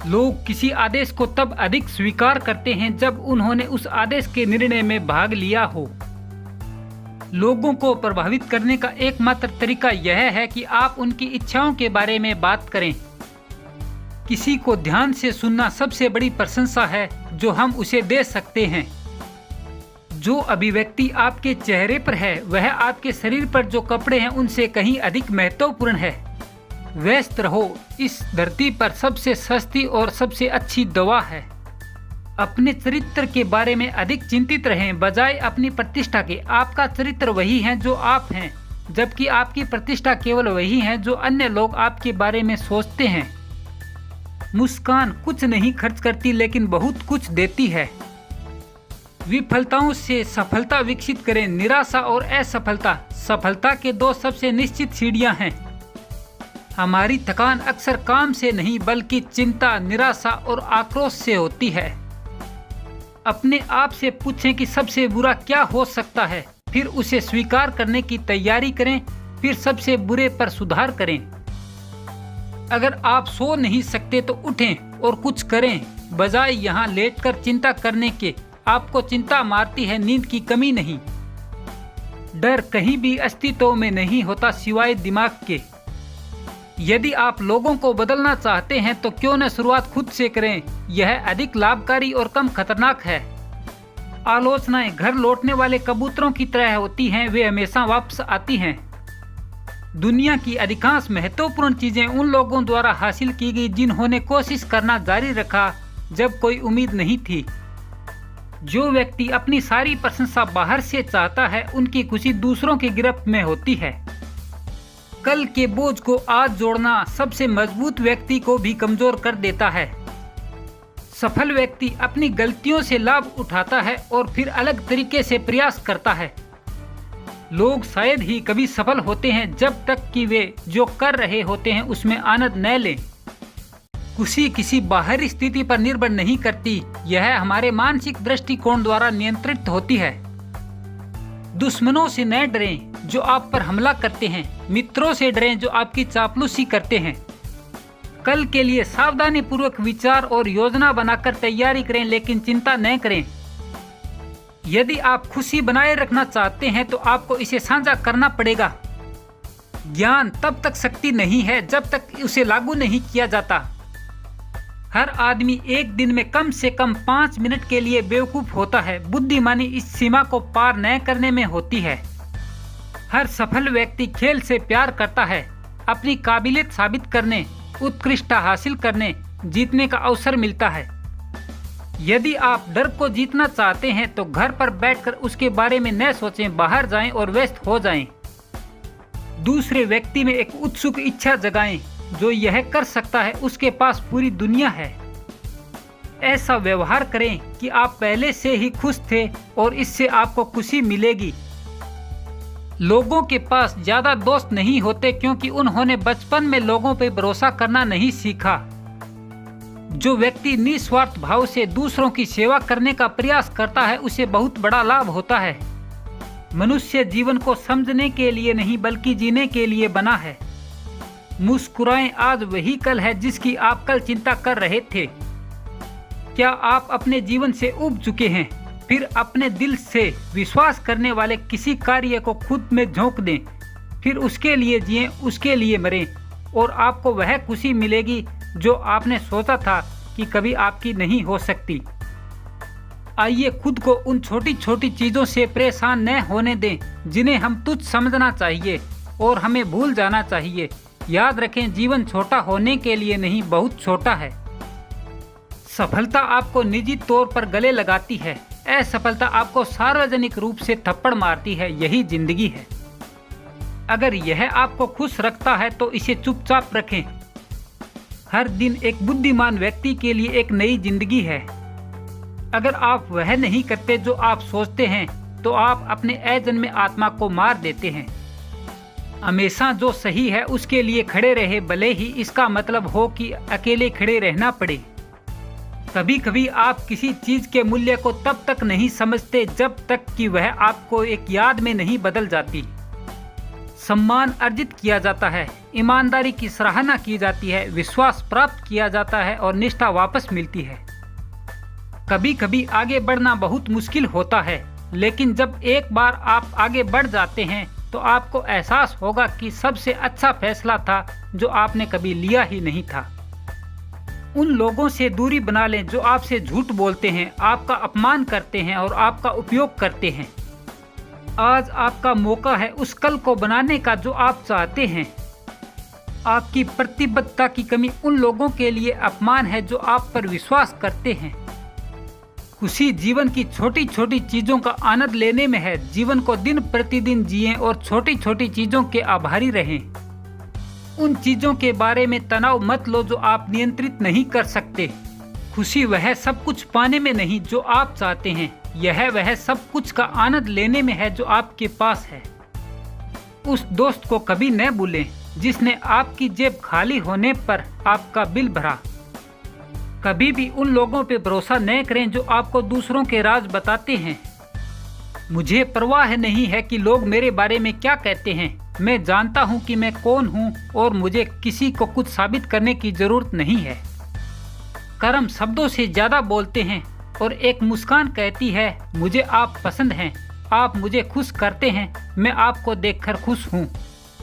लोग किसी आदेश को तब अधिक स्वीकार करते हैं जब उन्होंने उस आदेश के निर्णय में भाग लिया हो। लोगों को प्रभावित करने का एकमात्र तरीका यह है कि आप उनकी इच्छाओं के बारे में बात करें। किसी को ध्यान से सुनना सबसे बड़ी प्रशंसा है जो हम उसे दे सकते हैं। जो अभिव्यक्ति आपके चेहरे पर है वह आपके शरीर पर जो कपड़े हैं उनसे कहीं अधिक महत्वपूर्ण है। व्यस्त रहो, इस धरती पर सबसे सस्ती और सबसे अच्छी दवा है। अपने चरित्र के बारे में अधिक चिंतित रहें बजाय अपनी प्रतिष्ठा के। आपका चरित्र वही है जो आप हैं, जबकि आपकी प्रतिष्ठा केवल वही है जो अन्य लोग आपके बारे में सोचते हैं। मुस्कान कुछ नहीं खर्च करती लेकिन बहुत कुछ देती है। विफलताओं से सफलता विकसित करें। निराशा और असफलता सफलता के दो सबसे निश्चित सीढ़ियां हैं। हमारी थकान अक्सर काम से नहीं बल्कि चिंता, निराशा और आक्रोश से होती है। अपने आप से पूछें कि सबसे बुरा क्या हो सकता है, फिर उसे स्वीकार करने की तैयारी करें, फिर सबसे बुरे पर सुधार करें। अगर आप सो नहीं सकते तो उठें और कुछ करें बजाय यहाँ लेटकर चिंता करने के। आपको चिंता मारती है, नींद की कमी नहीं। डर कहीं भी अस्तित्व में नहीं होता सिवाय दिमाग के। यदि आप लोगों को बदलना चाहते हैं तो क्यों न शुरुआत खुद से करें। यह अधिक लाभकारी और कम खतरनाक है। आलोचनाएं घर लौटने वाले कबूतरों की तरह होती हैं, वे हमेशा वापस आती हैं। दुनिया की अधिकांश महत्वपूर्ण चीजें उन लोगों द्वारा हासिल की गई जिन्होंने कोशिश करना जारी रखा जब कोई उम्मीद नहीं थी। जो व्यक्ति अपनी सारी प्रशंसा बाहर से चाहता है उनकी खुशी दूसरों की गिरफ्त में होती है। कल के बोझ को आज जोड़ना सबसे मजबूत व्यक्ति को भी कमजोर कर देता है। सफल व्यक्ति अपनी गलतियों से लाभ उठाता है और फिर अलग तरीके से प्रयास करता है। लोग शायद ही कभी सफल होते हैं जब तक कि वे जो कर रहे होते हैं उसमें आनंद न लें। खुशी किसी बाहरी स्थिति पर निर्भर नहीं करती, यह हमारे मानसिक दृष्टिकोण द्वारा नियंत्रित होती है। दुश्मनों से न डरें जो आप पर हमला करते हैं, मित्रों से डरें जो आपकी चापलूसी करते हैं। कल के लिए सावधानी पूर्वक विचार और योजना बनाकर तैयारी करें, लेकिन चिंता न करें। यदि आप खुशी बनाए रखना चाहते हैं तो आपको इसे साझा करना पड़ेगा। ज्ञान तब तक शक्ति नहीं है जब तक उसे लागू नहीं किया जाता। हर आदमी एक दिन में कम से कम 5 मिनट के लिए बेवकूफ होता है। बुद्धिमानी इस सीमा को पार न करने में होती है। हर सफल व्यक्ति खेल से प्यार करता है। अपनी काबिलियत साबित करने, उत्कृष्टता हासिल करने, जीतने का अवसर मिलता है। यदि आप डर को जीतना चाहते हैं तो घर पर बैठकर उसके बारे में न सोचें, बाहर जाएं और व्यस्त हो जाएं। दूसरे व्यक्ति में एक उत्सुक इच्छा जगाएं। जो यह कर सकता है उसके पास पूरी दुनिया है। ऐसा व्यवहार करें कि आप पहले से ही खुश थे और इससे आपको खुशी मिलेगी। लोगों के पास ज्यादा दोस्त नहीं होते क्योंकि उन्होंने बचपन में लोगों पर भरोसा करना नहीं सीखा। जो व्यक्ति निस्वार्थ भाव से दूसरों की सेवा करने का प्रयास करता है उसे बहुत बड़ा लाभ होता है। मनुष्य जीवन को समझने के लिए नहीं बल्कि जीने के लिए बना है। मुस्कुराएं, आज वही कल है जिसकी आप कल चिंता कर रहे थे। क्या आप अपने जीवन से उब चुके हैं? फिर अपने दिल से विश्वास करने वाले किसी कार्य को खुद में झोंक दें, फिर उसके लिए जिएं, उसके लिए मरें और आपको वह खुशी मिलेगी जो आपने सोचा था कि कभी आपकी नहीं हो सकती। आइए खुद को उन छोटी छोटी चीजों से परेशान न होने दें जिन्हें हम तुच्छ समझना चाहिए और हमें भूल जाना चाहिए। याद रखें, जीवन छोटा होने के लिए नहीं, बहुत छोटा है। सफलता आपको निजी तौर पर गले लगाती है, असफलता आपको सार्वजनिक रूप से थप्पड़ मारती है। यही जिंदगी है। अगर यह आपको खुश रखता है तो इसे चुपचाप रखें। हर दिन एक बुद्धिमान व्यक्ति के लिए एक नई जिंदगी है। अगर आप वह नहीं करते जो आप सोचते हैं तो आप अपने अजन्मे आत्मा को मार देते हैं। हमेशा जो सही है उसके लिए खड़े रहे, भले ही इसका मतलब हो कि अकेले खड़े रहना पड़े। कभी कभी आप किसी चीज के मूल्य को तब तक नहीं समझते जब तक कि वह आपको एक याद में नहीं बदल जाती। सम्मान अर्जित किया जाता है, ईमानदारी की सराहना की जाती है, विश्वास प्राप्त किया जाता है और निष्ठा वापस मिलती है। कभी कभी आगे बढ़ना बहुत मुश्किल होता है, लेकिन जब एक बार आप आगे बढ़ जाते हैं तो आपको एहसास होगा कि सबसे अच्छा फैसला था जो आपने कभी लिया ही नहीं था। उन लोगों से दूरी बना लें जो आपसे झूठ बोलते हैं, आपका अपमान करते हैं और आपका उपयोग करते हैं। आज आपका मौका है उस कल को बनाने का जो आप चाहते हैं। आपकी प्रतिबद्धता की कमी उन लोगों के लिए अपमान है जो आप पर विश्वास करते हैं। खुशी जीवन की छोटी छोटी चीजों का आनंद लेने में है। जीवन को दिन प्रतिदिन जिएं और छोटी छोटी चीजों के आभारी रहें। उन चीजों के बारे में तनाव मत लो जो आप नियंत्रित नहीं कर सकते। खुशी वह सब कुछ पाने में नहीं जो आप चाहते हैं, यह वह सब कुछ का आनंद लेने में है जो आपके पास है। उस दोस्त को कभी न भूलें जिसने आपकी जेब खाली होने पर आपका बिल भरा। कभी भी उन लोगों पे भरोसा न करें जो आपको दूसरों के राज बताते हैं। मुझे परवाह नहीं है कि लोग मेरे बारे में क्या कहते हैं। मैं जानता हूं कि मैं कौन हूं और मुझे किसी को कुछ साबित करने की जरूरत नहीं है। कर्म शब्दों से ज्यादा बोलते हैं और एक मुस्कान कहती है, मुझे आप पसंद हैं, आप मुझे खुश करते हैं, मैं आपको देखकर खुश हूं।